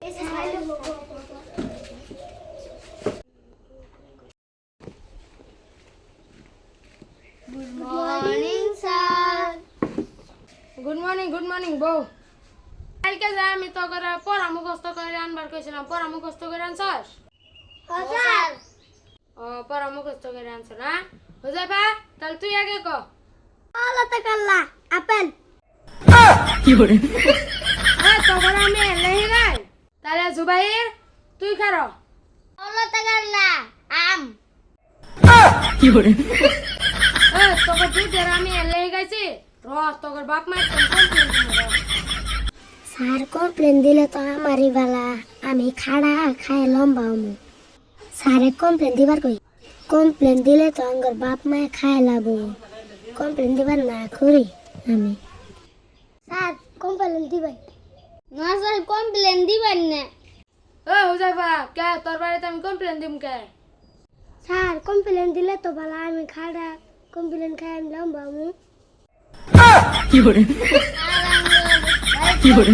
Good morning, sir. Good morning, বউ। কালকে যে আমি তো করে পড়া মুখস্থ করে আনবার কইছিলাম, পড়া মুখস্থ করে আনছস? স্যার ও পড়া মুখস্থ করে আনছ না? হুজাইফা, তাহলে তুই আগে ক। আল্লাহ তাআলা আপেল কি করে? তো করে আমি লেহি গাই। তাহলে জুবাইর তুই খারো। আল্লাহ তাআলা আম কি করে? তোকে তুই তেরা আমি লেহি গাইছি। তোর বাপ মায়ের কমপ্লেন দিমু। স্যার কমপ্লেন দিলে তো আমারই বালা, আমি খাড়া খায় লম্বা হমু। স্যারে কমপ্লেন দিবার কই? কমপ্লেন দিলে তো আঙ্গর বাপ মায়ে খায় লাবো। কমপ্লেন দিবার না করি আমি। স্যার কমপ্লেন দিবেন না? স্যার কমপ্লেন দিবেন না। হুজাইফা, কে তোর বাড়িতে আমি কমপ্লেন দিম কে? স্যার কমপ্লেন দিলে তো বালা, আমি খাড়া কমপ্লেন খায় আমি লম্বা হমু। কি করে? কি করে?